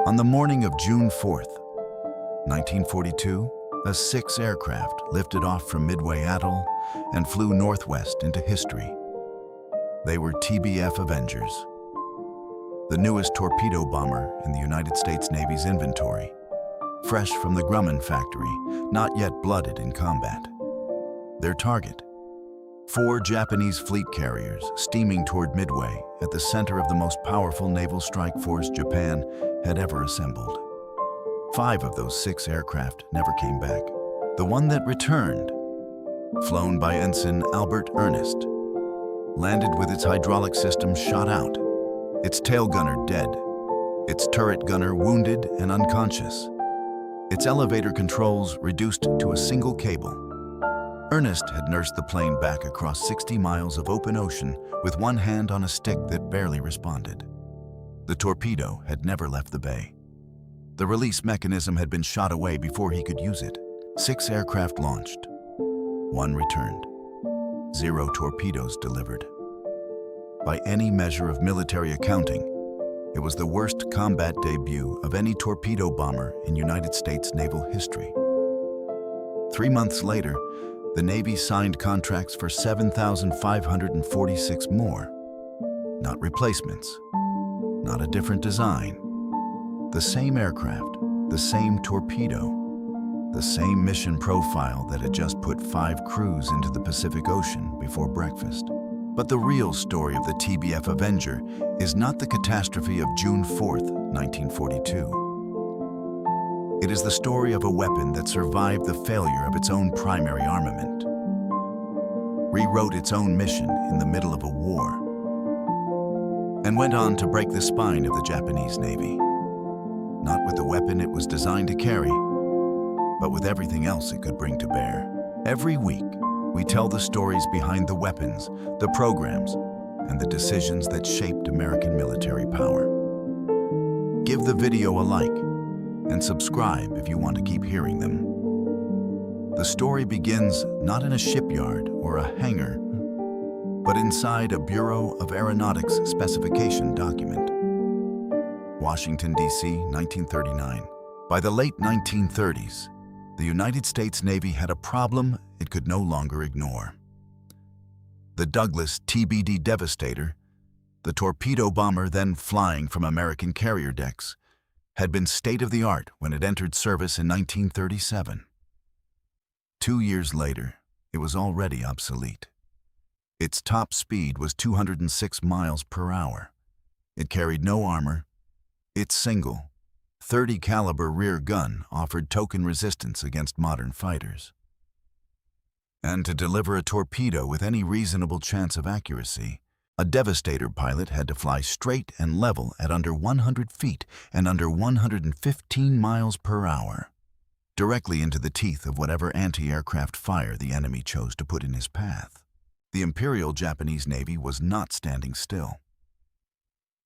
On the morning of June 4th, 1942, a 6 aircraft lifted off from Midway Atoll and flew northwest into history. They were TBF Avengers, the newest torpedo bomber in the United States Navy's inventory, fresh from the Grumman factory, not yet blooded in combat. Their target: 4 Japanese fleet carriers steaming toward Midway at the center of the most powerful naval strike force Japan had ever assembled. 5 of those 6 aircraft never came back. The one that returned, flown by Ensign Albert Ernest, landed with its hydraulic system shot out, its tail gunner dead, its turret gunner wounded and unconscious, its elevator controls reduced to a single cable. Ernest had nursed the plane back across 60 miles of open ocean with one hand on a stick that barely responded. The torpedo had never left the bay. The release mechanism had been shot away before he could use it. 6 aircraft launched. 1 returned. 0 torpedoes delivered. By any measure of military accounting, it was the worst combat debut of any torpedo bomber in United States naval history. 3 months later, the Navy signed contracts for 7,546 more. Not replacements, not a different design. The same aircraft, the same torpedo, the same mission profile that had just put 5 crews into the Pacific Ocean before breakfast. But the real story of the TBF Avenger is not the catastrophe of June 4th, 1942. It is the story of a weapon that survived the failure of its own primary armament, rewrote its own mission in the middle of a war, and went on to break the spine of the Japanese Navy. Not with the weapon it was designed to carry, but with everything else it could bring to bear. Every week, we tell the stories behind the weapons, the programs, and the decisions that shaped American military power. Give the video a like and subscribe if you want to keep hearing them. The story begins not in a shipyard or a hangar, but inside a Bureau of Aeronautics specification document. Washington, D.C., 1939. By the late 1930s, the United States Navy had a problem it could no longer ignore. The Douglas TBD Devastator, the torpedo bomber then flying from American carrier decks, had been state-of-the-art when it entered service in 1937. 2 years later, it was already obsolete. Its top speed was 206 miles per hour. It carried no armor. Its single, 30 caliber rear gun offered token resistance against modern fighters. And to deliver a torpedo with any reasonable chance of accuracy, a Devastator pilot had to fly straight and level at under 100 feet and under 115 miles per hour, directly into the teeth of whatever anti-aircraft fire the enemy chose to put in his path. The Imperial Japanese Navy was not standing still.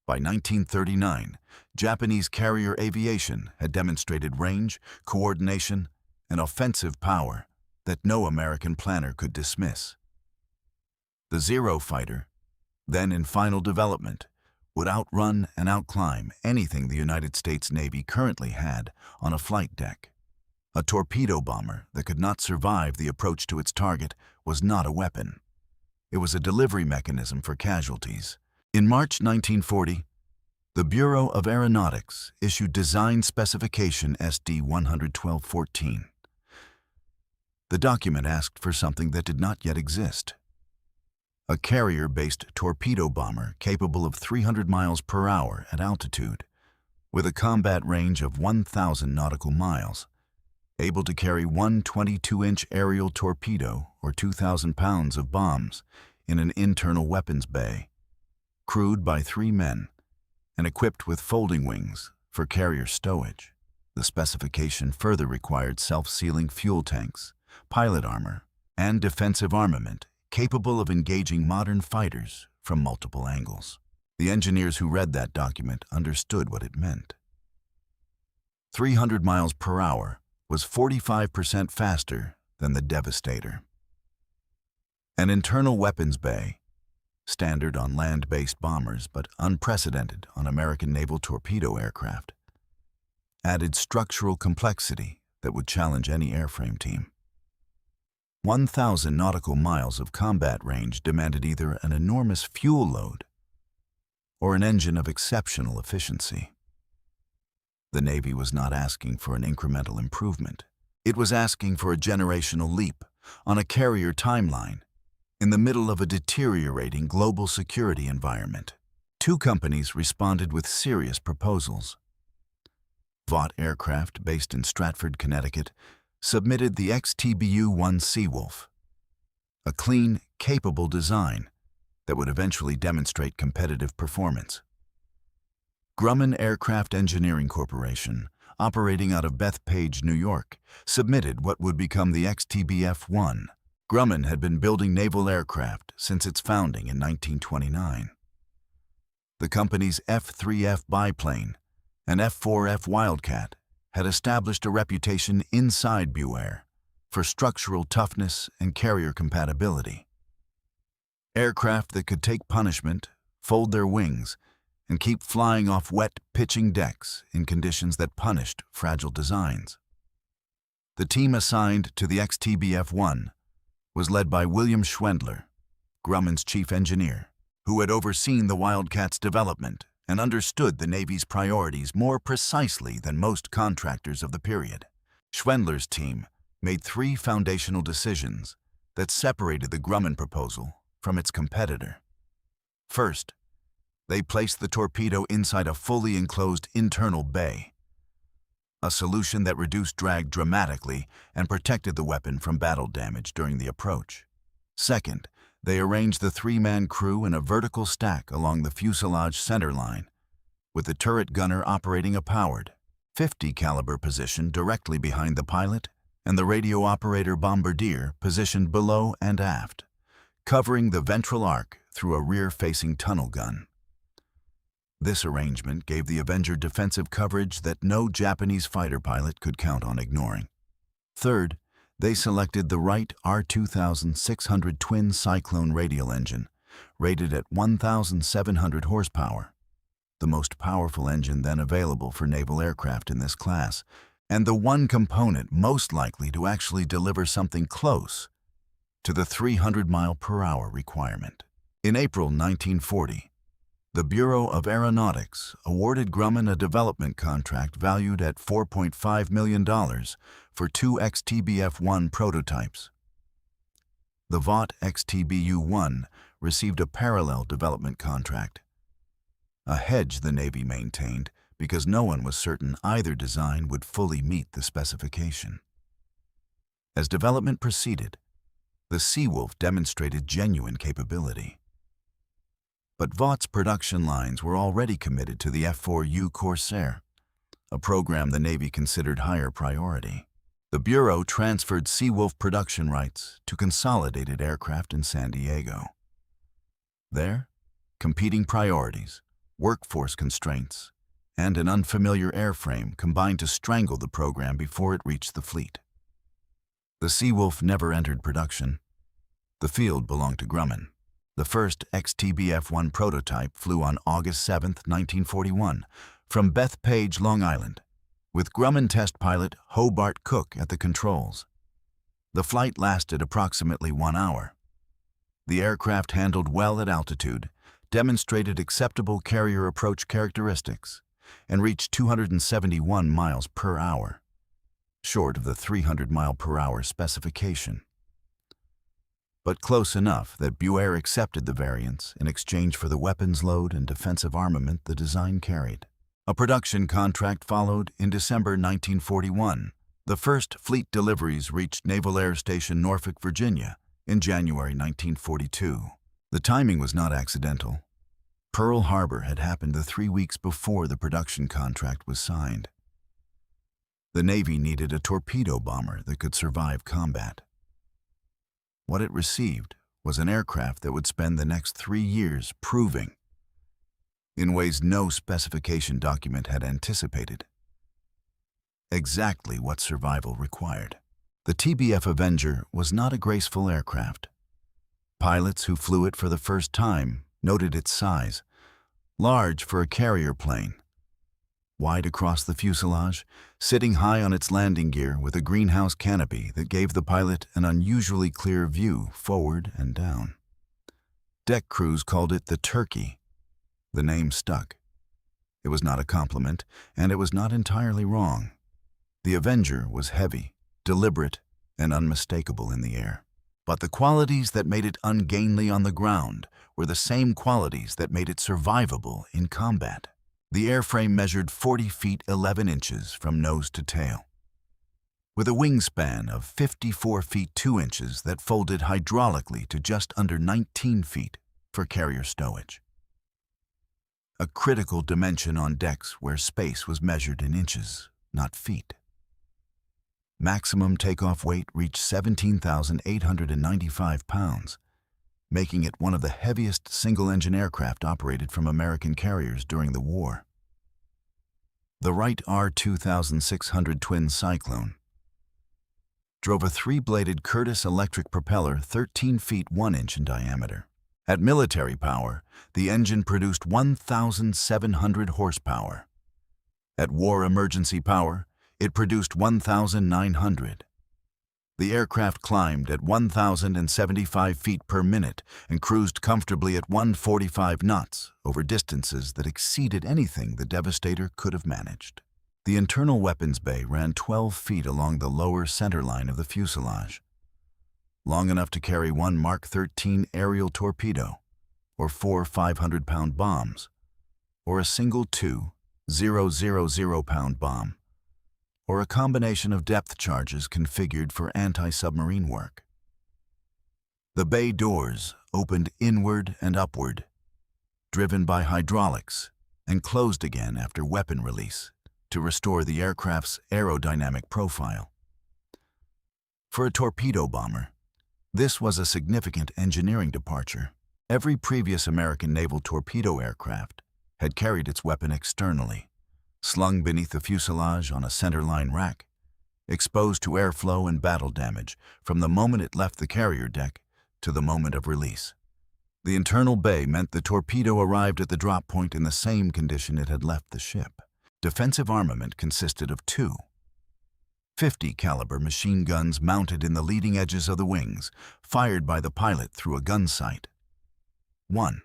By 1939, Japanese carrier aviation had demonstrated range, coordination, and offensive power that no American planner could dismiss. The Zero fighter, then in final development, would outrun and outclimb anything the United States Navy currently had on a flight deck. A torpedo bomber that could not survive the approach to its target was not a weapon. It was a delivery mechanism for casualties. In March 1940, the Bureau of Aeronautics issued Design Specification SD 11214. The document asked for something that did not yet exist: a carrier-based torpedo bomber capable of 300 miles per hour at altitude, with a combat range of 1,000 nautical miles, able to carry one 22-inch aerial torpedo or 2,000 pounds of bombs in an internal weapons bay, crewed by 3 men, and equipped with folding wings for carrier stowage. The specification further required self-sealing fuel tanks, pilot armor, and defensive armament capable of engaging modern fighters from multiple angles. The engineers who read that document understood what it meant. 300 miles per hour was 45% faster than the Devastator. An internal weapons bay, standard on land-based bombers but unprecedented on American naval torpedo aircraft, added structural complexity that would challenge any airframe team. 1,000 nautical miles of combat range demanded either an enormous fuel load or an engine of exceptional efficiency. The Navy was not asking for an incremental improvement. It was asking for a generational leap on a carrier timeline in the middle of a deteriorating global security environment. Two companies responded with serious proposals. Vought Aircraft, based in Stratford, Connecticut, submitted the XTBU-1 Seawolf, a clean, capable design that would eventually demonstrate competitive performance. Grumman Aircraft Engineering Corporation, operating out of Bethpage, New York, submitted what would become the XTBF-1. Grumman had been building naval aircraft since its founding in 1929. The company's F-3F biplane and F-4F Wildcat had established a reputation inside BUAIR for structural toughness and carrier compatibility. Aircraft that could take punishment, fold their wings, and keep flying off wet, pitching decks in conditions that punished fragile designs. The team assigned to the XTBF-1 was led by William Schwendler, Grumman's chief engineer, who had overseen the Wildcat's development and understood the Navy's priorities more precisely than most contractors of the period. Schwendler's team made three foundational decisions that separated the Grumman proposal from its competitor. First, they placed the torpedo inside a fully enclosed internal bay, a solution that reduced drag dramatically and protected the weapon from battle damage during the approach. Second, they arranged the three-man crew in a vertical stack along the fuselage center line, with the turret gunner operating a powered .50 caliber position directly behind the pilot and the radio operator bombardier positioned below and aft, covering the ventral arc through a rear-facing tunnel gun. This arrangement gave the Avenger defensive coverage that no Japanese fighter pilot could count on ignoring. Third, they selected the Wright R2600 twin Cyclone radial engine, rated at 1,700 horsepower, the most powerful engine then available for naval aircraft in this class, and the one component most likely to actually deliver something close to the 300-mile-per-hour requirement. In April 1940, the Bureau of Aeronautics awarded Grumman a development contract valued at $4.5 million for two XTBF-1 prototypes. The Vought XTBU-1 received a parallel development contract, a hedge the Navy maintained because no one was certain either design would fully meet the specification. As development proceeded, the Seawolf demonstrated genuine capability. But Vaught's production lines were already committed to the F-4U Corsair, a program the Navy considered higher priority. The Bureau transferred Seawolf production rights to Consolidated Aircraft in San Diego. There, competing priorities, workforce constraints, and an unfamiliar airframe combined to strangle the program before it reached the fleet. The Seawolf never entered production. The field belonged to Grumman. The first XTBF-1 prototype flew on August 7, 1941, from Bethpage, Long Island, with Grumman test pilot Hobart Cook at the controls. The flight lasted approximately 1 hour. The aircraft handled well at altitude, demonstrated acceptable carrier approach characteristics, and reached 271 miles per hour, short of the 300-mile-per-hour specification, but close enough that BUAIR accepted the variance in exchange for the weapons load and defensive armament the design carried. A production contract followed in December 1941. The first fleet deliveries reached Naval Air Station Norfolk, Virginia, in January 1942. The timing was not accidental. Pearl Harbor had happened the 3 weeks before the production contract was signed. The Navy needed a torpedo bomber that could survive combat. What it received was an aircraft that would spend the next 3 years proving, in ways no specification document had anticipated, exactly what survival required. The TBF Avenger was not a graceful aircraft. Pilots who flew it for the first time noted its size, large for a carrier plane, wide across the fuselage, sitting high on its landing gear with a greenhouse canopy that gave the pilot an unusually clear view forward and down. Deck crews called it the Turkey. The name stuck. It was not a compliment, and it was not entirely wrong. The Avenger was heavy, deliberate, and unmistakable in the air. But the qualities that made it ungainly on the ground were the same qualities that made it survivable in combat. The airframe measured 40 feet 11 inches from nose to tail, with a wingspan of 54 feet 2 inches that folded hydraulically to just under 19 feet for carrier stowage. A critical dimension on decks where space was measured in inches, not feet. Maximum takeoff weight reached 17,895 pounds, making it one of the heaviest single-engine aircraft operated from American carriers during the war. The Wright R-2600 twin Cyclone drove a 3-bladed Curtiss electric propeller 13 feet 1 inch in diameter. At military power, the engine produced 1,700 horsepower. At war emergency power, it produced 1,900. The aircraft climbed at 1,075 feet per minute and cruised comfortably at 145 knots over distances that exceeded anything the Devastator could have managed. The internal weapons bay ran 12 feet along the lower center line of the fuselage, long enough to carry one Mark 13 aerial torpedo, or 4 500-pound bombs, or a single 2 000-pound bomb, or a combination of depth charges configured for anti-submarine work. The bay doors opened inward and upward, driven by hydraulics, and closed again after weapon release to restore the aircraft's aerodynamic profile. For a torpedo bomber, this was a significant engineering departure. Every previous American naval torpedo aircraft had carried its weapon externally, slung beneath the fuselage on a centerline rack, exposed to airflow and battle damage from the moment it left the carrier deck to the moment of release. The internal bay meant the torpedo arrived at the drop point in the same condition it had left the ship. Defensive armament consisted of 2 50-caliber machine guns mounted in the leading edges of the wings, fired by the pilot through a gun sight. 1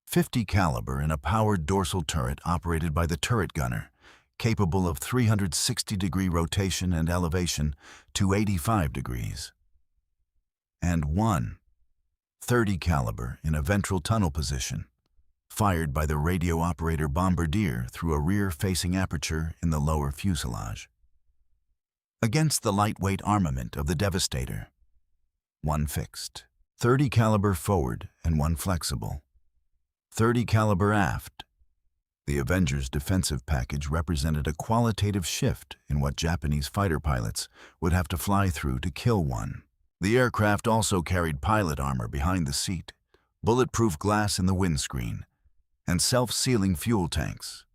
50 caliber in a powered dorsal turret operated by the turret gunner, capable of 360-degree rotation and elevation to 85 degrees. And 1 30 caliber in a ventral tunnel position, fired by the radio operator bombardier through a rear-facing aperture in the lower fuselage. Against the lightweight armament of the Devastator, 1 fixed, 30 caliber forward and 1 flexible, 30 caliber aft. The Avenger's defensive package represented a qualitative shift in what Japanese fighter pilots would have to fly through to kill one. The aircraft also carried pilot armor behind the seat, bulletproof glass in the windscreen, and self-sealing fuel tanks.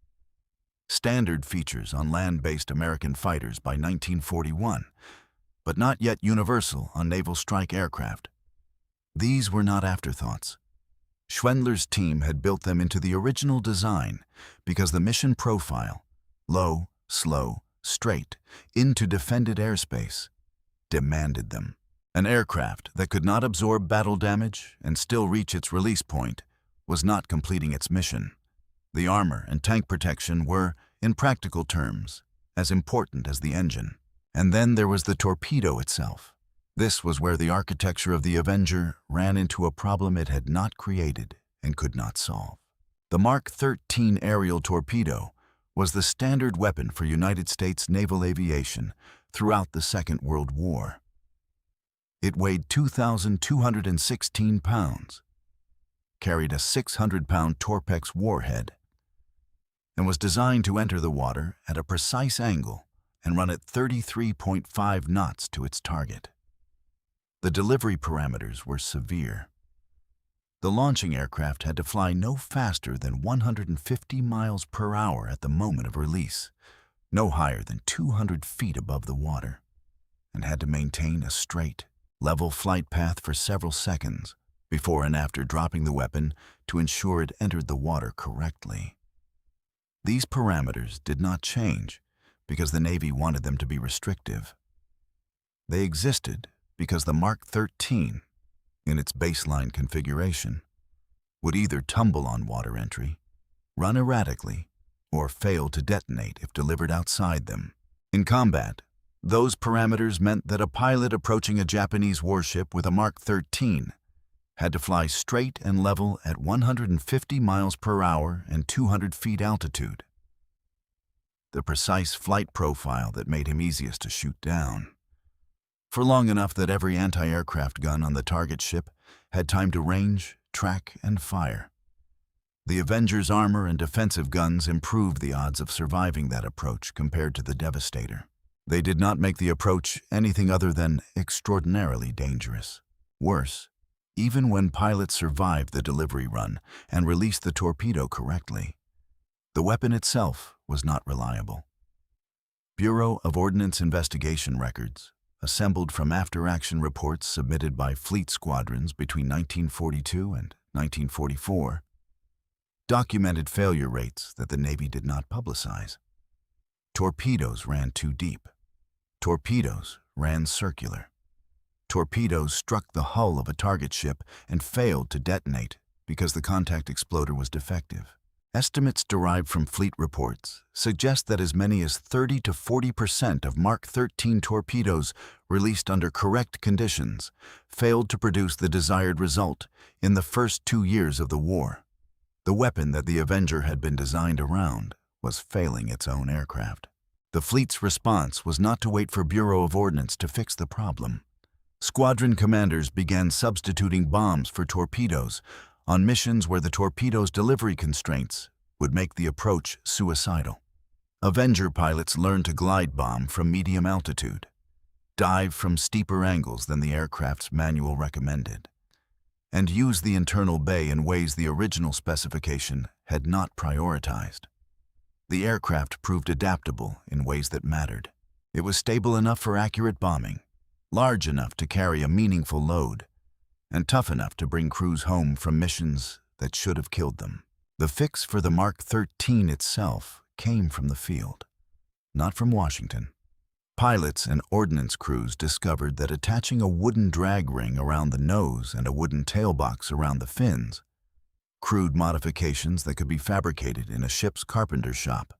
Standard features on land-based American fighters by 1941, but not yet universal on naval strike aircraft. These were not afterthoughts. Schwendler's team had built them into the original design because the mission profile, low, slow, straight, into defended airspace, demanded them. An aircraft that could not absorb battle damage and still reach its release point was not completing its mission. The armor and tank protection were, in practical terms, as important as the engine. And then there was the torpedo itself. This was where the architecture of the Avenger ran into a problem it had not created and could not solve. The Mark 13 aerial torpedo was the standard weapon for United States naval aviation throughout the Second World War. It weighed 2,216 pounds, carried a 600-pound Torpex warhead, and was designed to enter the water at a precise angle and run at 33.5 knots to its target. The delivery parameters were severe. The launching aircraft had to fly no faster than 150 miles per hour at the moment of release, no higher than 200 feet above the water, and had to maintain a straight, level flight path for several seconds before and after dropping the weapon to ensure it entered the water correctly. These parameters did not change because the Navy wanted them to be restrictive. They existed because the Mark 13, in its baseline configuration, would either tumble on water entry, run erratically, or fail to detonate if delivered outside them. In combat, those parameters meant that a pilot approaching a Japanese warship with a Mark 13 had to fly straight and level at 150 miles per hour and 200 feet altitude, the precise flight profile that made him easiest to shoot down, for long enough that every anti-aircraft gun on the target ship had time to range, track, and fire. The Avenger's armor and defensive guns improved the odds of surviving that approach compared to the Devastator. They did not make the approach anything other than extraordinarily dangerous. Worse, even when pilots survived the delivery run and released the torpedo correctly, the weapon itself was not reliable. Bureau of Ordnance investigation records, assembled from after-action reports submitted by fleet squadrons between 1942 and 1944, documented failure rates that the Navy did not publicize. Torpedoes ran too deep. Torpedoes ran circular. Torpedoes struck the hull of a target ship and failed to detonate because the contact exploder was defective. Estimates derived from fleet reports suggest that as many as 30 to 40% of Mark 13 torpedoes released under correct conditions failed to produce the desired result in the first 2 years of the war. The weapon that the Avenger had been designed around was failing its own aircraft. The fleet's response was not to wait for Bureau of Ordnance to fix the problem. Squadron commanders began substituting bombs for torpedoes on missions where the torpedo's delivery constraints would make the approach suicidal. Avenger pilots learned to glide bomb from medium altitude, dive from steeper angles than the aircraft's manual recommended, and use the internal bay in ways the original specification had not prioritized. The aircraft proved adaptable in ways that mattered. It was stable enough for accurate bombing, large enough to carry a meaningful load, and tough enough to bring crews home from missions that should have killed them. The fix for the Mark 13 itself came from the field, not from Washington. Pilots and ordnance crews discovered that attaching a wooden drag ring around the nose and a wooden tailbox around the fins, crude modifications that could be fabricated in a ship's carpenter's shop,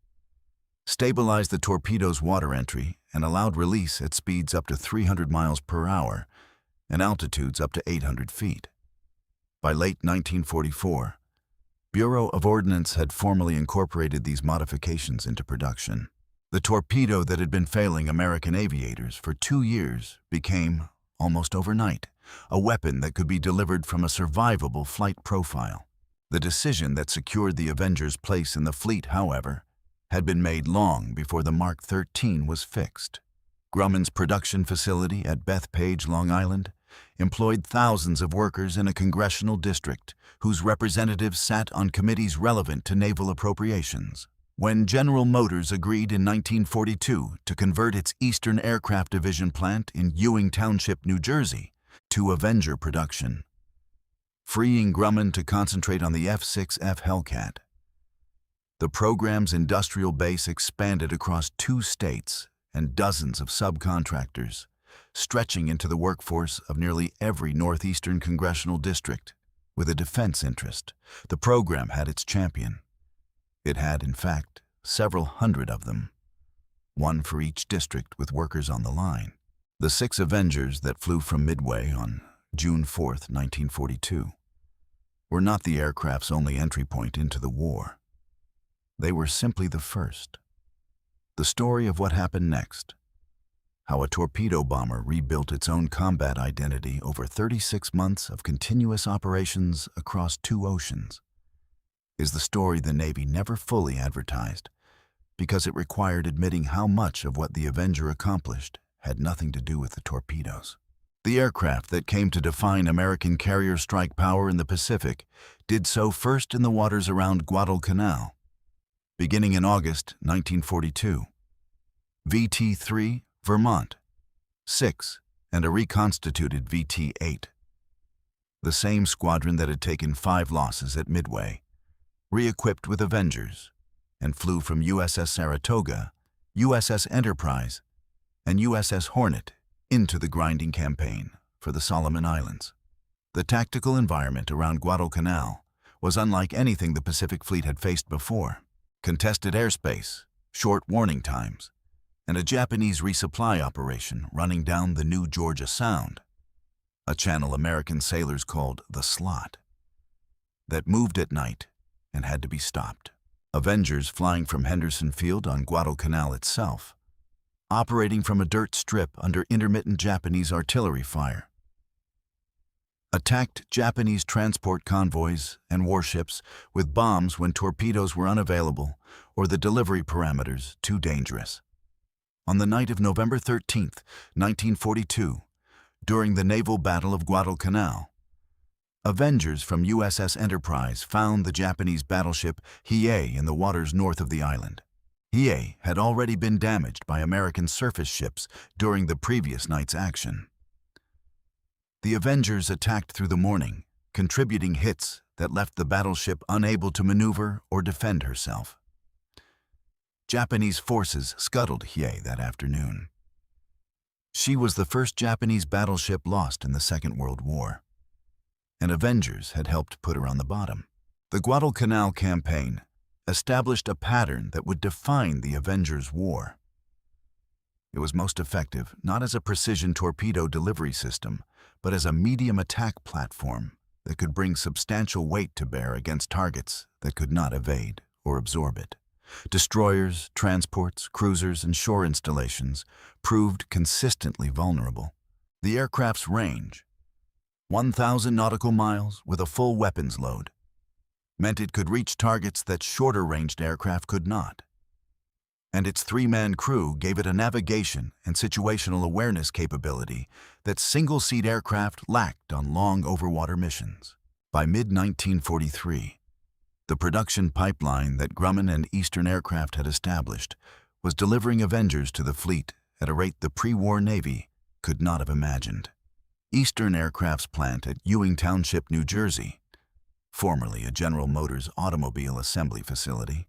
stabilized the torpedo's water entry and allowed release at speeds up to 300 miles per hour and altitudes up to 800 feet. By late 1944, Bureau of Ordnance had formally incorporated these modifications into production. The torpedo that had been failing American aviators for 2 years became, almost overnight, a weapon that could be delivered from a survivable flight profile. The decision that secured the Avenger's place in the fleet, however, had been made long before the Mark 13 was fixed. Grumman's production facility at Bethpage, Long Island, employed thousands of workers in a congressional district whose representatives sat on committees relevant to naval appropriations. When General Motors agreed in 1942 to convert its Eastern Aircraft Division plant in Ewing Township, New Jersey, to Avenger production, freeing Grumman to concentrate on the F-6F Hellcat, the program's industrial base expanded across 2 states and dozens of subcontractors, stretching into the workforce of nearly every northeastern congressional district. With a defense interest, the program had its champion. It had, in fact, several hundred of them, one for each district with workers on the line. The 6 Avengers that flew from Midway on June 4, 1942, were not the aircraft's only entry point into the war. They were simply the first. The story of what happened next, how a torpedo bomber rebuilt its own combat identity over 36 months of continuous operations across 2 oceans, is the story the Navy never fully advertised because it required admitting how much of what the Avenger accomplished had nothing to do with the torpedoes. The aircraft that came to define American carrier strike power in the Pacific did so first in the waters around Guadalcanal, beginning in August 1942. VT-3, Vermont, 6, and a reconstituted VT-8. The same squadron that had taken 5 losses at Midway, re-equipped with Avengers, and flew from USS Saratoga, USS Enterprise, and USS Hornet into the grinding campaign for the Solomon Islands. The tactical environment around Guadalcanal was unlike anything the Pacific Fleet had faced before. Contested airspace, short warning times, and a Japanese resupply operation running down the New Georgia Sound, a channel American sailors called the Slot, that moved at night and had to be stopped. Avengers flying from Henderson Field on Guadalcanal itself, operating from a dirt strip under intermittent Japanese artillery fire, attacked Japanese transport convoys and warships with bombs when torpedoes were unavailable or the delivery parameters too dangerous. On the night of November 13, 1942, during the naval Battle of Guadalcanal, Avengers from USS Enterprise found the Japanese battleship Hiei in the waters north of the island. Hiei had already been damaged by American surface ships during the previous night's action. The Avengers attacked through the morning, contributing hits that left the battleship unable to maneuver or defend herself. Japanese forces scuttled Hiei that afternoon. She was the first Japanese battleship lost in the Second World War, and Avengers had helped put her on the bottom. The Guadalcanal campaign established a pattern that would define the Avengers' war. It was most effective not as a precision torpedo delivery system, but as a medium attack platform that could bring substantial weight to bear against targets that could not evade or absorb it. Destroyers, transports, cruisers, and shore installations proved consistently vulnerable. The aircraft's range, 1,000 nautical miles with a full weapons load, meant it could reach targets that shorter-ranged aircraft could not. And its three-man crew gave it a navigation and situational awareness capability that single-seat aircraft lacked on long overwater missions. By mid-1943, the production pipeline that Grumman and Eastern Aircraft had established was delivering Avengers to the fleet at a rate the pre-war Navy could not have imagined. Eastern Aircraft's plant at Ewing Township, New Jersey, formerly a General Motors automobile assembly facility,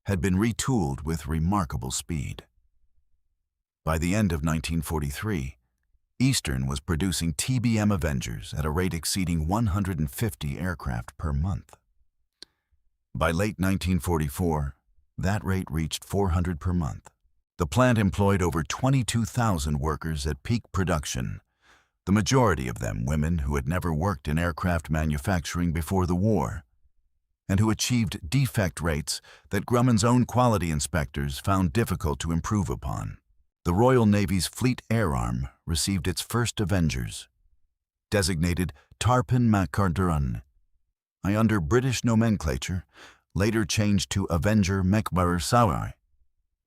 had been retooled with remarkable speed. By the end of 1943, Eastern was producing TBM Avengers at a rate exceeding 150 aircraft per month. By late 1944, that rate reached 400 per month. The plant employed over 22,000 workers at peak production, the majority of them women who had never worked in aircraft manufacturing before the war, and who achieved defect rates that Grumman's own quality inspectors found difficult to improve upon. The Royal Navy's Fleet Air Arm received its first Avengers, designated Tarpan Macarduran, under British nomenclature, later changed to Avenger Mekbar Sawai.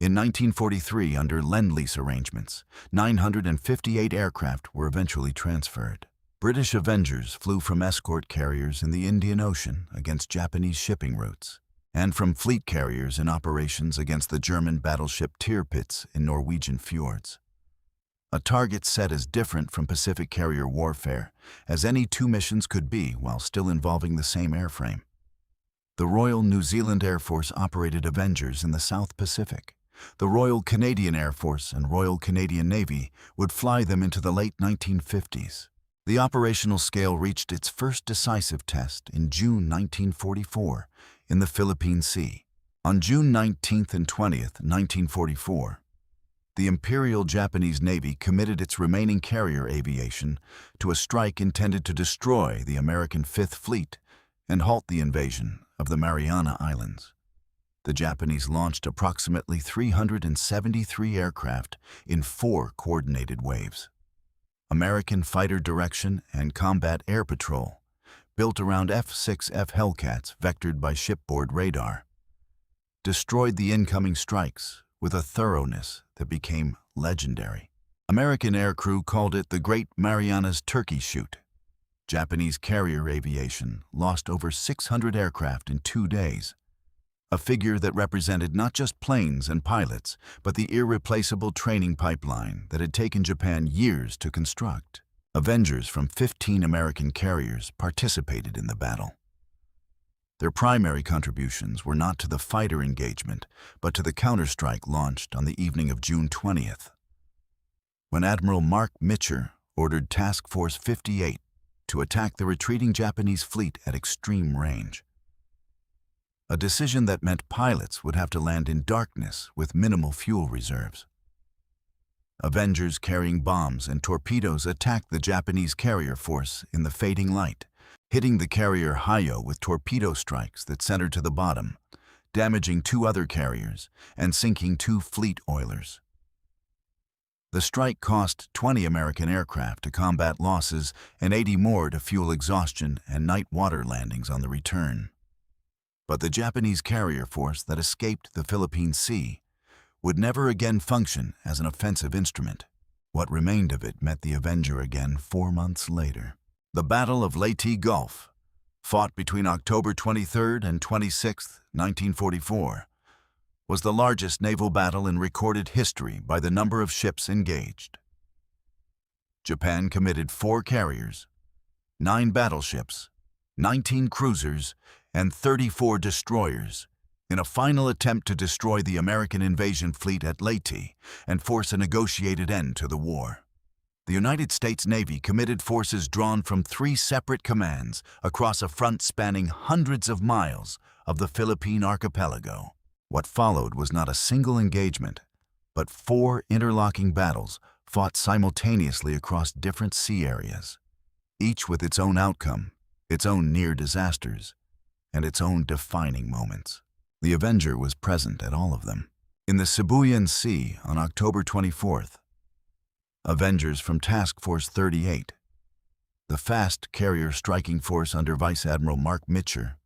In 1943, under Lend-Lease arrangements, 958 aircraft were eventually transferred. British Avengers flew from escort carriers in the Indian Ocean against Japanese shipping routes, and from fleet carriers in operations against the German battleship Tirpitz in Norwegian fjords. A target set as different from Pacific carrier warfare as any two missions could be while still involving the same airframe. The Royal New Zealand Air Force operated Avengers in the South Pacific. The Royal Canadian Air Force and Royal Canadian Navy would fly them into the late 1950s. The operational scale reached its first decisive test in June 1944 in the Philippine Sea. On June 19th and 20th, 1944, the Imperial Japanese Navy committed its remaining carrier aviation to a strike intended to destroy the American Fifth Fleet and halt the invasion of the Mariana Islands. The Japanese launched approximately 373 aircraft in 4 coordinated waves. American fighter direction and combat air patrol, built around F-6F Hellcats vectored by shipboard radar, destroyed the incoming strikes with a thoroughness that became legendary. American aircrew called it the Great Marianas Turkey Shoot. Japanese carrier aviation lost over 600 aircraft in 2 days, a figure that represented not just planes and pilots, but the irreplaceable training pipeline that had taken Japan years to construct. Avengers from 15 American carriers participated in the battle. Their primary contributions were not to the fighter engagement, but to the counterstrike launched on the evening of June 20th, when Admiral Mark Mitcher ordered Task Force 58 to attack the retreating Japanese fleet at extreme range. A decision that meant pilots would have to land in darkness with minimal fuel reserves. Avengers carrying bombs and torpedoes attacked the Japanese carrier force in the fading light, hitting the carrier Hayo with torpedo strikes that centered to the bottom, damaging 2 other carriers and sinking 2 fleet oilers. The strike cost 20 American aircraft to combat losses and 80 more to fuel exhaustion and night water landings on the return. But the Japanese carrier force that escaped the Philippine Sea would never again function as an offensive instrument. What remained of it met the Avenger again 4 months later. The Battle of Leyte Gulf, fought between October 23 and 26, 1944, was the largest naval battle in recorded history by the number of ships engaged. Japan committed 4 carriers, 9 battleships, 19 cruisers, and 34 destroyers in a final attempt to destroy the American invasion fleet at Leyte and force a negotiated end to the war. The United States Navy committed forces drawn from 3 separate commands across a front spanning hundreds of miles of the Philippine archipelago. What followed was not a single engagement, but 4 interlocking battles fought simultaneously across different sea areas, each with its own outcome, its own near disasters, and its own defining moments. The Avenger was present at all of them. In the Sibuyan Sea on October 24th, Avengers from Task Force 38, the fast carrier striking force under Vice Admiral Mark Mitcher,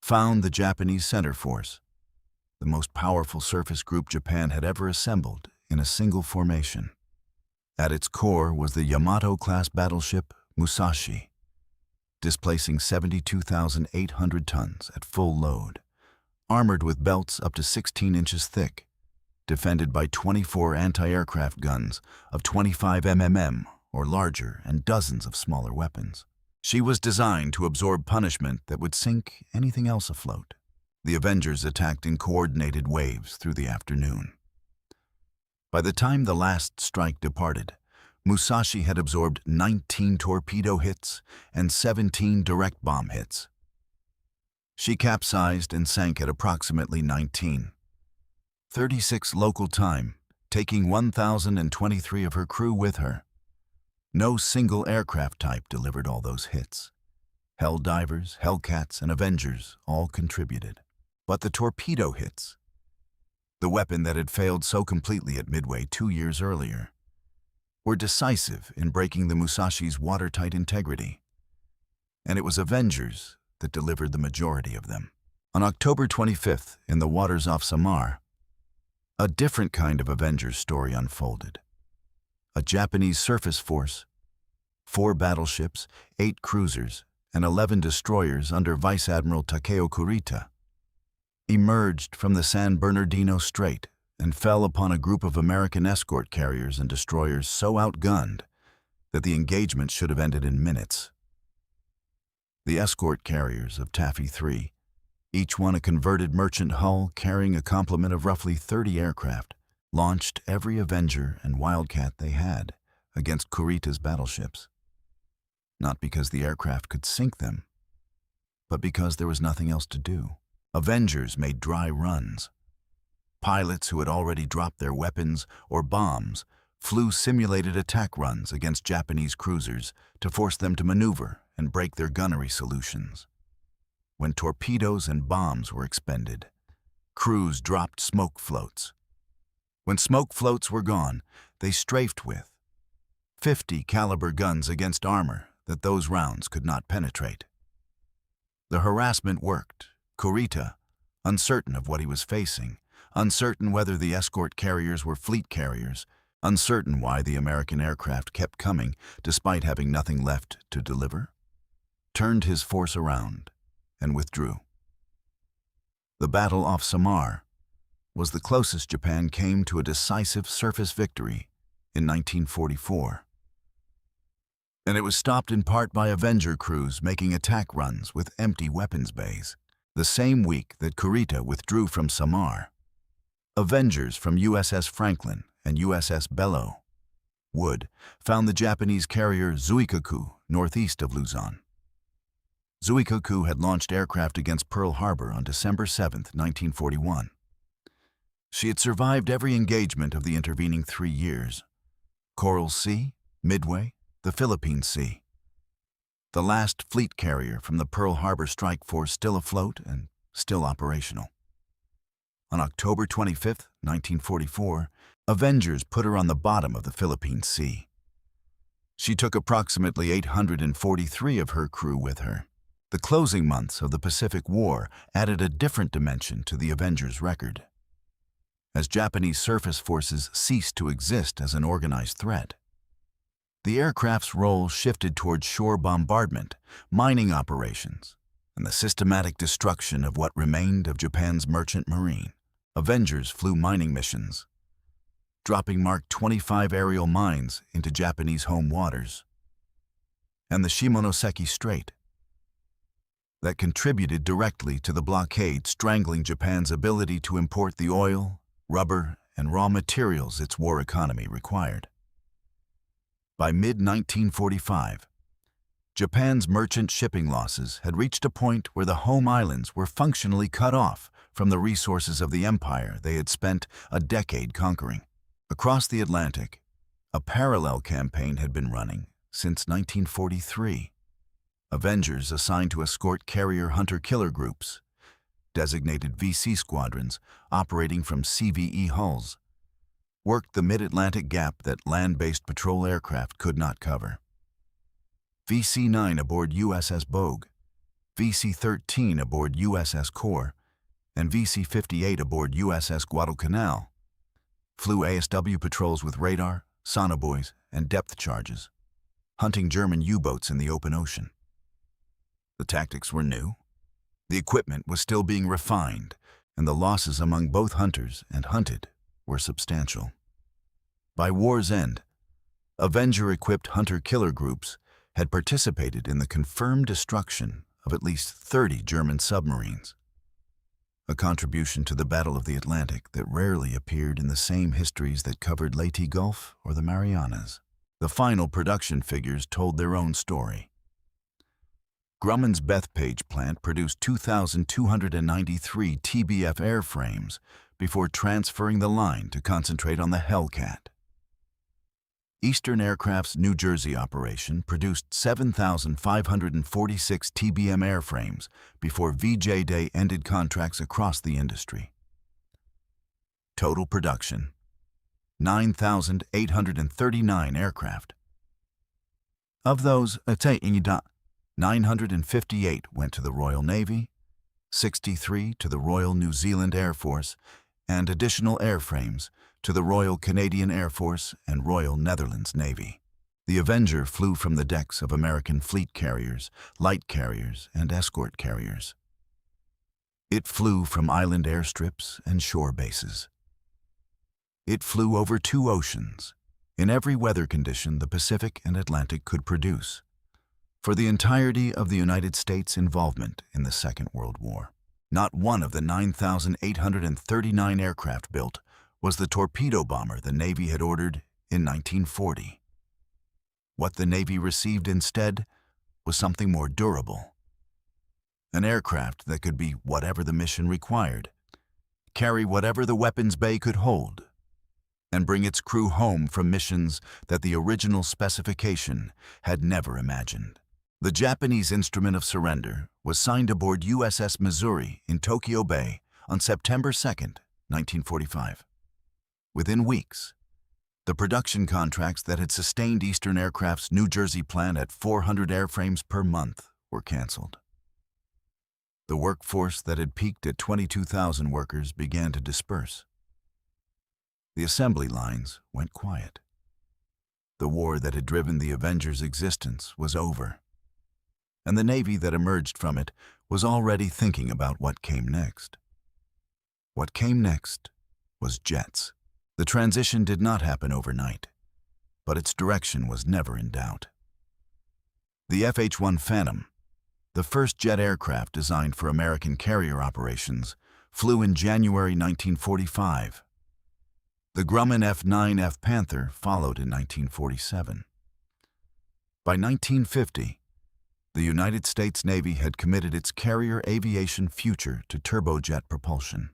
found the Japanese Center Force, the most powerful surface group Japan had ever assembled in a single formation. At its core was the Yamato-class battleship Musashi, displacing 72,800 tons at full load, armored with belts up to 16 inches thick, defended by 24 anti-aircraft guns of 25 mm or larger and dozens of smaller weapons. She was designed to absorb punishment that would sink anything else afloat. The Avengers attacked in coordinated waves through the afternoon. By the time the last strike departed, Musashi had absorbed 19 torpedo hits and 17 direct bomb hits. She capsized and sank at approximately 19:36 local time, taking 1,023 of her crew with her. No single aircraft type delivered all those hits. Helldivers, Hellcats, and Avengers all contributed. But the torpedo hits, the weapon that had failed so completely at Midway 2 years earlier, were decisive in breaking the Musashi's watertight integrity. And it was Avengers that delivered the majority of them. On October 25th, in the waters off Samar, a different kind of Avengers story unfolded. A Japanese surface force, 4 battleships, 8 cruisers, and 11 destroyers under Vice Admiral Takeo Kurita, emerged from the San Bernardino Strait and fell upon a group of American escort carriers and destroyers so outgunned that the engagement should have ended in minutes. The escort carriers of Taffy 3, each one a converted merchant hull carrying a complement of roughly 30 aircraft, launched every Avenger and Wildcat they had against Kurita's battleships. Not because the aircraft could sink them, but because there was nothing else to do. Avengers made dry runs. Pilots who had already dropped their weapons or bombs flew simulated attack runs against Japanese cruisers to force them to maneuver and break their gunnery solutions. When torpedoes and bombs were expended, crews dropped smoke floats. When smoke floats were gone, they strafed with 50 caliber guns against armor that those rounds could not penetrate. The harassment worked. Kurita, uncertain of what he was facing, uncertain whether the escort carriers were fleet carriers, uncertain why the American aircraft kept coming despite having nothing left to deliver, turned his force around and withdrew. The battle off Samar was the closest Japan came to a decisive surface victory in 1944. and it was stopped in part by Avenger crews making attack runs with empty weapons bays. The same week that Kurita withdrew from Samar, Avengers from USS Franklin and USS Belleau Wood found the Japanese carrier Zuikaku northeast of Luzon. Zuikaku had launched aircraft against Pearl Harbor on December 7, 1941. She had survived every engagement of the intervening 3 years: Coral Sea, Midway, the Philippine Sea. The last fleet carrier from the Pearl Harbor strike force still afloat and still operational. On October 25, 1944, Avengers put her on the bottom of the Philippine Sea. She took approximately 843 of her crew with her. The closing months of the Pacific War added a different dimension to the Avengers' record. As Japanese surface forces ceased to exist as an organized threat, the aircraft's role shifted towards shore bombardment, mining operations, and the systematic destruction of what remained of Japan's merchant marine. Avengers flew mining missions, dropping Mark 25 aerial mines into Japanese home waters and the Shimonoseki Strait, that contributed directly to the blockade strangling Japan's ability to import the oil, rubber, and raw materials its war economy required. By mid-1945, Japan's merchant shipping losses had reached a point where the home islands were functionally cut off from the resources of the empire they had spent a decade conquering. Across the Atlantic, a parallel campaign had been running since 1943. Avengers assigned to escort carrier hunter-killer groups, designated VC squadrons operating from CVE hulls, worked the mid-Atlantic gap that land-based patrol aircraft could not cover. VC-9 aboard USS Bogue, VC-13 aboard USS Core, and VC-58 aboard USS Guadalcanal flew ASW patrols with radar, sonobuoys, and depth charges, hunting German U-boats in the open ocean. The tactics were new, the equipment was still being refined, and the losses among both hunters and hunted were substantial. By war's end, Avenger-equipped hunter-killer groups had participated in the confirmed destruction of at least 30 German submarines, a contribution to the Battle of the Atlantic that rarely appeared in the same histories that covered Leyte Gulf or the Marianas. The final production figures told their own story. Grumman's Bethpage plant produced 2,293 TBF airframes before transferring the line to concentrate on the Hellcat. Eastern Aircraft's New Jersey operation produced 7,546 TBM airframes before VJ Day ended contracts across the industry. Total production: 9,839 aircraft. Of those, 958 went to the Royal Navy, 63 to the Royal New Zealand Air Force, and additional airframes to the Royal Canadian Air Force and Royal Netherlands Navy. The Avenger flew from the decks of American fleet carriers, light carriers, and escort carriers. It flew from island airstrips and shore bases. It flew over 2 oceans, in every weather condition the Pacific and Atlantic could produce, for the entirety of the United States' involvement in the Second World War. Not one of the 9,839 aircraft built was the torpedo bomber the Navy had ordered in 1940. What the Navy received instead was something more durable. An aircraft that could be whatever the mission required, carry whatever the weapons bay could hold, and bring its crew home from missions that the original specification had never imagined. The Japanese instrument of surrender was signed aboard USS Missouri in Tokyo Bay on September 2, 1945. Within weeks, the production contracts that had sustained Eastern Aircraft's New Jersey plant at 400 airframes per month were canceled. The workforce that had peaked at 22,000 workers began to disperse. The assembly lines went quiet. The war that had driven the Avenger's existence was over, and the Navy that emerged from it was already thinking about what came next. What came next was jets. The transition did not happen overnight, but its direction was never in doubt. The FH-1 Phantom, the first jet aircraft designed for American carrier operations, flew in January 1945. The Grumman F-9F Panther followed in 1947. By 1950, the United States Navy had committed its carrier aviation future to turbojet propulsion.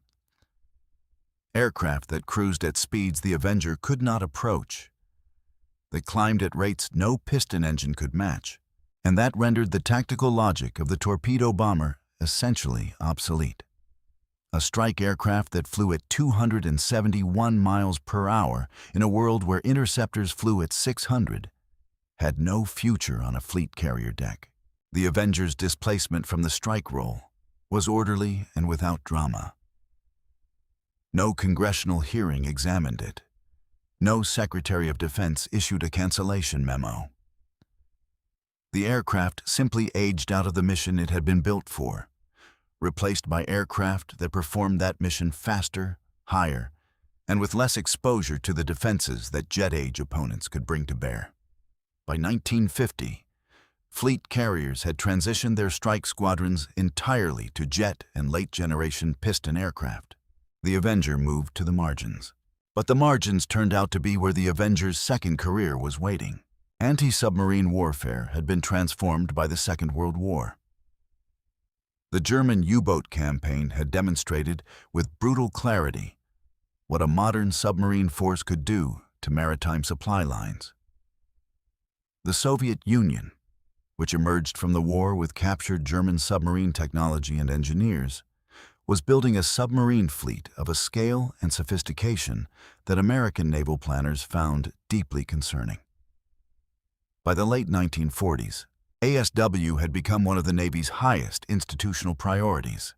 Aircraft that cruised at speeds the Avenger could not approach, that climbed at rates no piston engine could match, and that rendered the tactical logic of the torpedo bomber essentially obsolete. A strike aircraft that flew at 271 miles per hour in a world where interceptors flew at 600 had no future on a fleet carrier deck. The Avenger's displacement from the strike role was orderly and without drama. No congressional hearing examined it. No Secretary of Defense issued a cancellation memo. The aircraft simply aged out of the mission it had been built for, replaced by aircraft that performed that mission faster, higher, and with less exposure to the defenses that jet-age opponents could bring to bear. By 1950, fleet carriers had transitioned their strike squadrons entirely to jet and late-generation piston aircraft. The Avenger moved to the margins. But the margins turned out to be where the Avenger's second career was waiting. Anti-submarine warfare had been transformed by the Second World War. The German U-boat campaign had demonstrated with brutal clarity what a modern submarine force could do to maritime supply lines. The Soviet Union, which emerged from the war with captured German submarine technology and engineers, was building a submarine fleet of a scale and sophistication that American naval planners found deeply concerning. By the late 1940s, ASW had become one of the Navy's highest institutional priorities,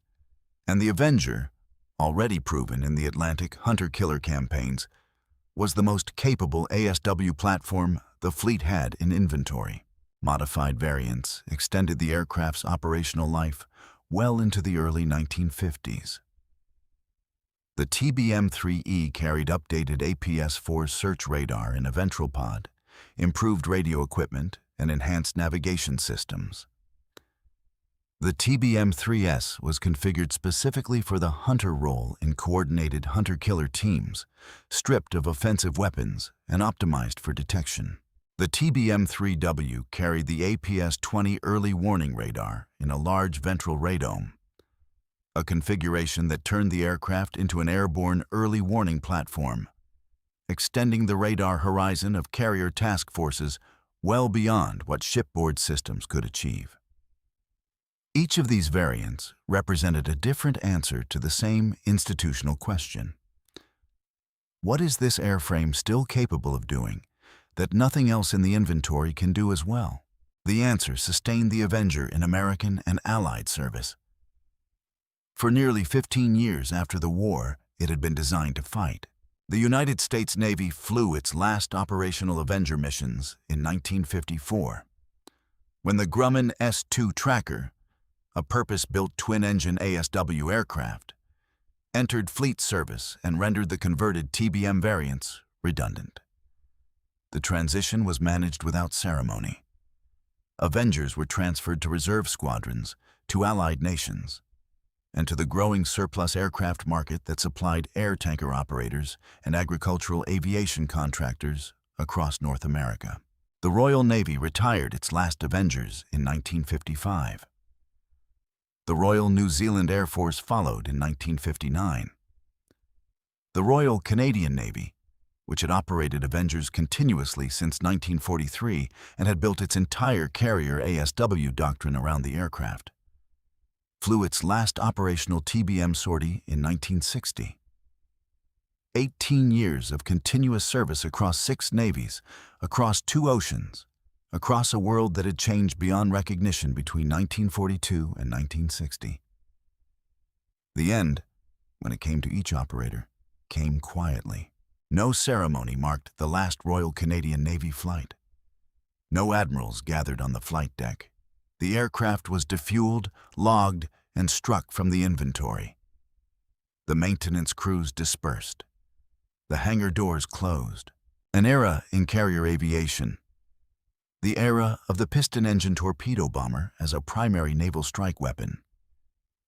and the Avenger, already proven in the Atlantic hunter-killer campaigns, was the most capable ASW platform the fleet had in inventory. Modified variants extended the aircraft's operational life well into the early 1950s. The TBM-3E carried updated APS-4 search radar in a ventral pod, improved radio equipment, and enhanced navigation systems. The TBM-3S was configured specifically for the hunter role in coordinated hunter-killer teams, stripped of offensive weapons and optimized for detection. The TBM-3W carried the APS-20 early warning radar in a large ventral radome, a configuration that turned the aircraft into an airborne early warning platform, extending the radar horizon of carrier task forces well beyond what shipboard systems could achieve. Each of these variants represented a different answer to the same institutional question. What is this airframe still capable of doing that nothing else in the inventory can do as well? The answer sustained the Avenger in American and Allied service. For nearly 15 years after the war, it had been designed to fight. The United States Navy flew its last operational Avenger missions in 1954, when the Grumman S-2 Tracker, a purpose-built twin-engine ASW aircraft, entered fleet service and rendered the converted TBM variants redundant. The transition was managed without ceremony. Avengers were transferred to reserve squadrons, to allied nations, and to the growing surplus aircraft market that supplied air tanker operators and agricultural aviation contractors across North America. The Royal Navy retired its last Avengers in 1955. The Royal New Zealand Air Force followed in 1959. The Royal Canadian Navy, which had operated Avengers continuously since 1943 and had built its entire carrier ASW doctrine around the aircraft, flew its last operational TBM sortie in 1960. 18 years of continuous service across 6 navies, across 2 oceans, across a world that had changed beyond recognition between 1942 and 1960. The end, when it came to each operator, came quietly. No ceremony marked the last Royal Canadian Navy flight. No admirals gathered on the flight deck. The aircraft was defueled, logged, and struck from the inventory. The maintenance crews dispersed. The hangar doors closed. An era in carrier aviation The era of the piston-engine torpedo bomber as a primary naval strike weapon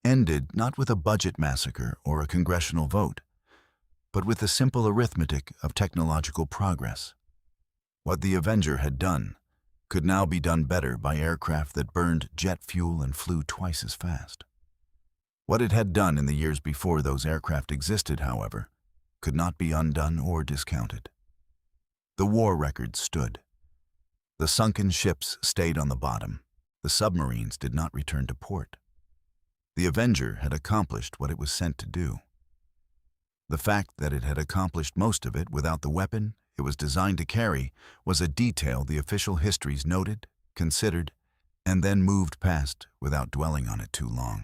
ended not with a budget massacre or a congressional vote, but with the simple arithmetic of technological progress. What the Avenger had done could now be done better by aircraft that burned jet fuel and flew twice as fast. What it had done in the years before those aircraft existed, however, could not be undone or discounted. The war record stood. The sunken ships stayed on the bottom. The submarines did not return to port. The Avenger had accomplished what it was sent to do. The fact that it had accomplished most of it without the weapon it was designed to carry was a detail the official histories noted, considered, and then moved past without dwelling on it too long.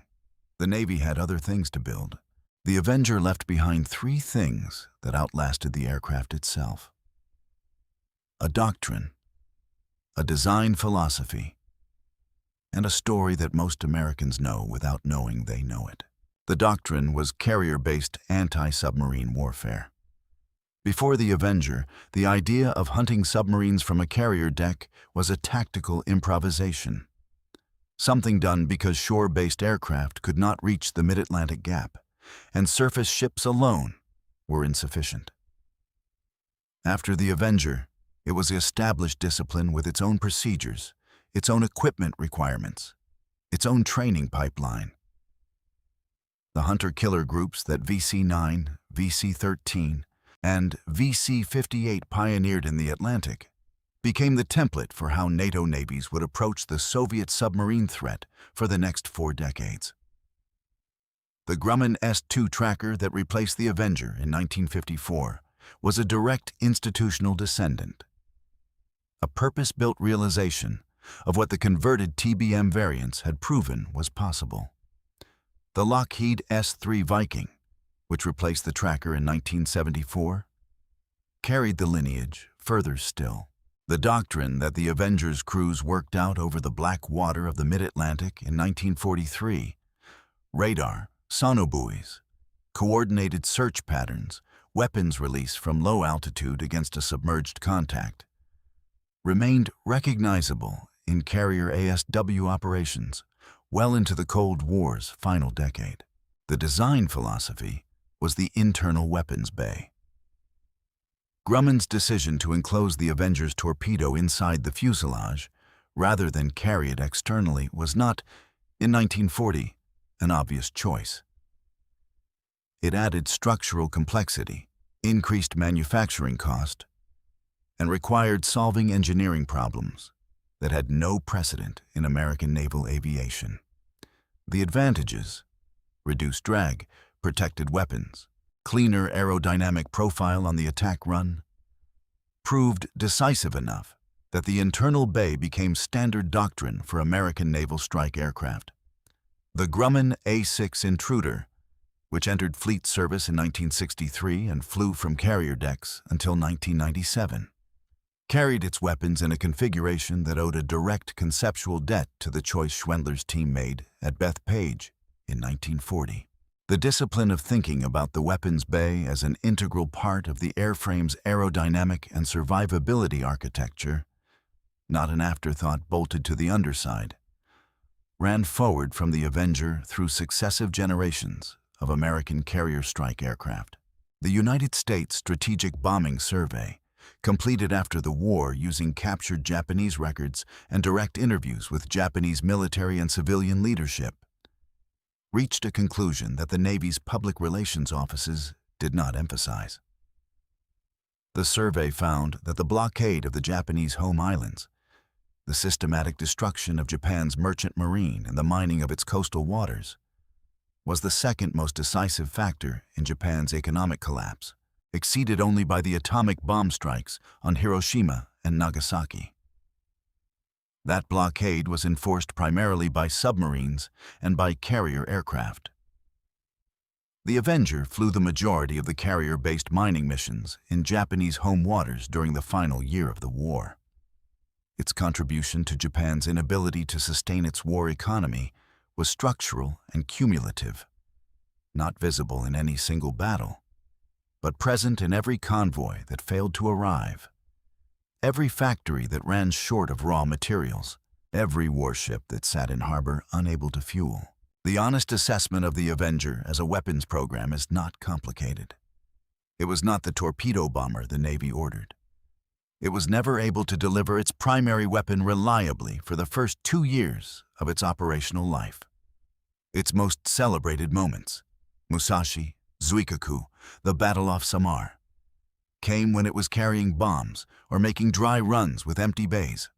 The Navy had other things to build. The Avenger left behind three things that outlasted the aircraft itself: a doctrine, a design philosophy, and a story that most Americans know without knowing they know it. The doctrine was carrier-based anti-submarine warfare. Before the Avenger, the idea of hunting submarines from a carrier deck was a tactical improvisation, something done because shore-based aircraft could not reach the mid-Atlantic gap, and surface ships alone were insufficient. After the Avenger, it was the established discipline with its own procedures, its own equipment requirements, its own training pipeline. The hunter-killer groups that VC-9, VC-13, and VC-58 pioneered in the Atlantic became the template for how NATO navies would approach the Soviet submarine threat for the next 4 decades. The Grumman S-2 tracker that replaced the Avenger in 1954 was a direct institutional descendant, a purpose-built realization of what the converted TBM variants had proven was possible. The Lockheed S-3 Viking, which replaced the tracker in 1974, carried the lineage further still. The doctrine that the Avenger's crews worked out over the black water of the mid-Atlantic in 1943, radar, sonobuoys, coordinated search patterns, weapons release from low altitude against a submerged contact, remained recognizable in carrier ASW operations well into the Cold War's final decade. The design philosophy was the internal weapons bay. Grumman's decision to enclose the Avenger's torpedo inside the fuselage rather than carry it externally was not, in 1940, an obvious choice. It added structural complexity, increased manufacturing cost, and required solving engineering problems that had no precedent in American naval aviation. The advantages: reduced drag, protected weapons, cleaner aerodynamic profile on the attack run, proved decisive enough that the internal bay became standard doctrine for American naval strike aircraft. The Grumman A-6 Intruder, which entered fleet service in 1963 and flew from carrier decks until 1997, carried its weapons in a configuration that owed a direct conceptual debt to the choice Schwendler's team made at Bethpage in 1940. The discipline of thinking about the weapons bay as an integral part of the airframe's aerodynamic and survivability architecture, not an afterthought bolted to the underside, ran forward from the Avenger through successive generations of American carrier strike aircraft. The United States Strategic Bombing Survey, completed after the war using captured Japanese records and direct interviews with Japanese military and civilian leadership, reached a conclusion that the Navy's public relations offices did not emphasize. The survey found that the blockade of the Japanese home islands, the systematic destruction of Japan's merchant marine and the mining of its coastal waters, was the second most decisive factor in Japan's economic collapse, exceeded only by the atomic bomb strikes on Hiroshima and Nagasaki. That blockade was enforced primarily by submarines and by carrier aircraft. The Avenger flew the majority of the carrier-based mining missions in Japanese home waters during the final year of the war. Its contribution to Japan's inability to sustain its war economy was structural and cumulative, not visible in any single battle, but present in every convoy that failed to arrive, every factory that ran short of raw materials, every warship that sat in harbor unable to fuel. The honest assessment of the Avenger as a weapons program is not complicated. It was not the torpedo bomber the Navy ordered. It was never able to deliver its primary weapon reliably for the first 2 years of its operational life. Its most celebrated moments, Musashi, Zuikaku, the Battle off Samar, came when it was carrying bombs or making dry runs with empty bays.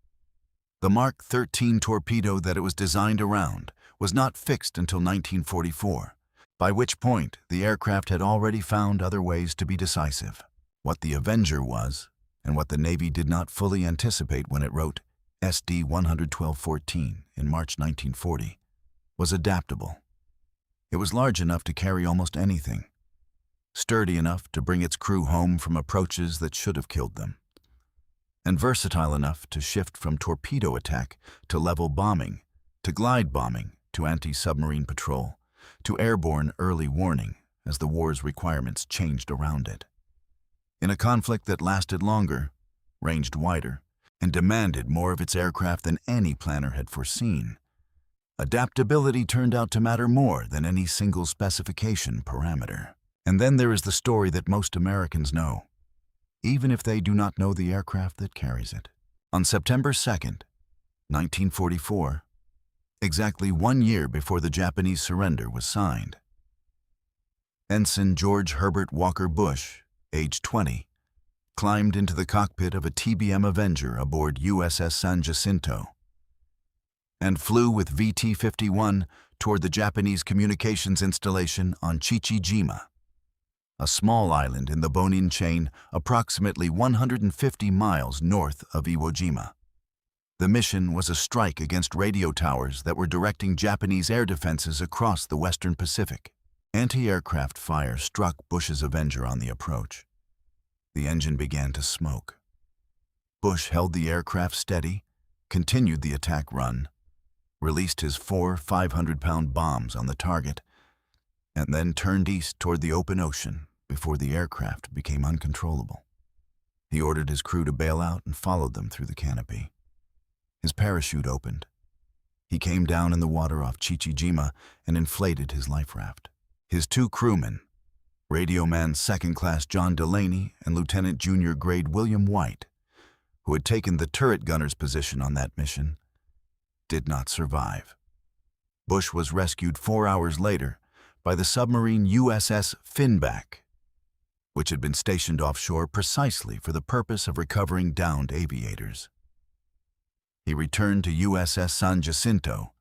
The Mark 13 torpedo that it was designed around was not fixed until 1944, by which point the aircraft had already found other ways to be decisive. What the Avenger was, and what the Navy did not fully anticipate when it wrote SD 112-14 in March 1940, was adaptable. It was large enough to carry almost anything, sturdy enough to bring its crew home from approaches that should have killed them, and versatile enough to shift from torpedo attack to level bombing, to glide bombing, to anti-submarine patrol, to airborne early warning as the war's requirements changed around it. In a conflict that lasted longer, ranged wider, and demanded more of its aircraft than any planner had foreseen, adaptability turned out to matter more than any single specification parameter. And then there is the story that most Americans know, even if they do not know the aircraft that carries it. On September 2nd, 1944, exactly 1 year before the Japanese surrender was signed, Ensign George Herbert Walker Bush, age 20, climbed into the cockpit of a TBF Avenger aboard USS San Jacinto and flew with VT-51 toward the Japanese communications installation on Chichijima, a small island in the Bonin chain approximately 150 miles north of Iwo Jima. The mission was a strike against radio towers that were directing Japanese air defenses across the Western Pacific. Anti-aircraft fire struck Bush's Avenger on the approach. The engine began to smoke. Bush held the aircraft steady, continued the attack run, released his 4 500-pound bombs on the target, and then turned east toward the open ocean before the aircraft became uncontrollable. He ordered his crew to bail out and followed them through the canopy. His parachute opened. He came down in the water off Chichijima and inflated his life raft. His 2 crewmen, Radio Man Second Class John Delaney and Lieutenant Junior Grade William White, who had taken the turret gunner's position on that mission, did not survive. Bush was rescued 4 hours later by the submarine USS Finback, which had been stationed offshore precisely for the purpose of recovering downed aviators. He returned to USS San Jacinto,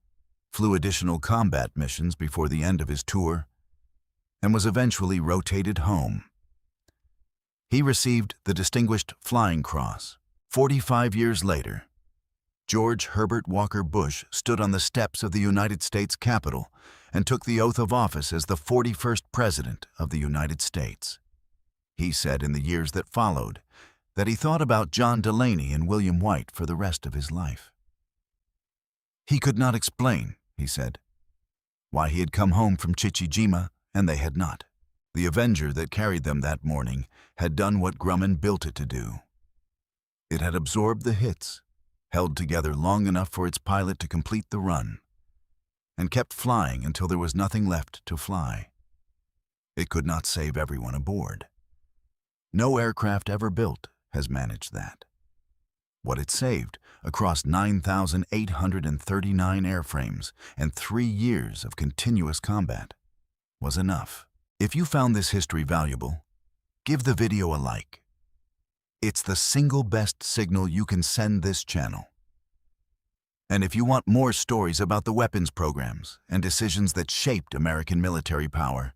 flew additional combat missions before the end of his tour, and was eventually rotated home. He received the Distinguished Flying Cross. 45 years later, George Herbert Walker Bush stood on the steps of the United States Capitol and took the oath of office as the 41st President of the United States. He said in the years that followed that he thought about John Delaney and William White for the rest of his life. He could not explain, he said, why he had come home from Chichijima and they had not. The Avenger that carried them that morning had done what Grumman built it to do. It had absorbed the hits, held together long enough for its pilot to complete the run, and kept flying until there was nothing left to fly. It could not save everyone aboard. No aircraft ever built has managed that. What it saved across 9,839 airframes and 3 years of continuous combat was enough. If you found this history valuable, give the video a like. It's the single best signal you can send this channel. And if you want more stories about the weapons programs and decisions that shaped American military power,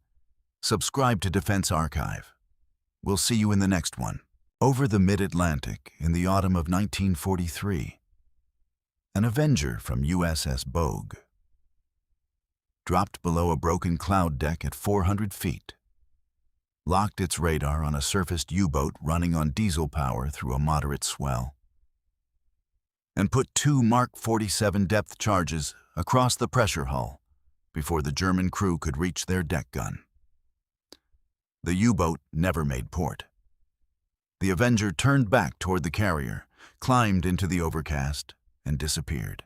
subscribe to Defense Archive. We'll see you in the next one. Over the mid-Atlantic in the autumn of 1943, an Avenger from USS Bogue dropped below a broken cloud deck at 400 feet, locked its radar on a surfaced U-boat running on diesel power through a moderate swell, and put 2 Mark 47 depth charges across the pressure hull before the German crew could reach their deck gun. The U-boat never made port. The Avenger turned back toward the carrier, climbed into the overcast, and disappeared.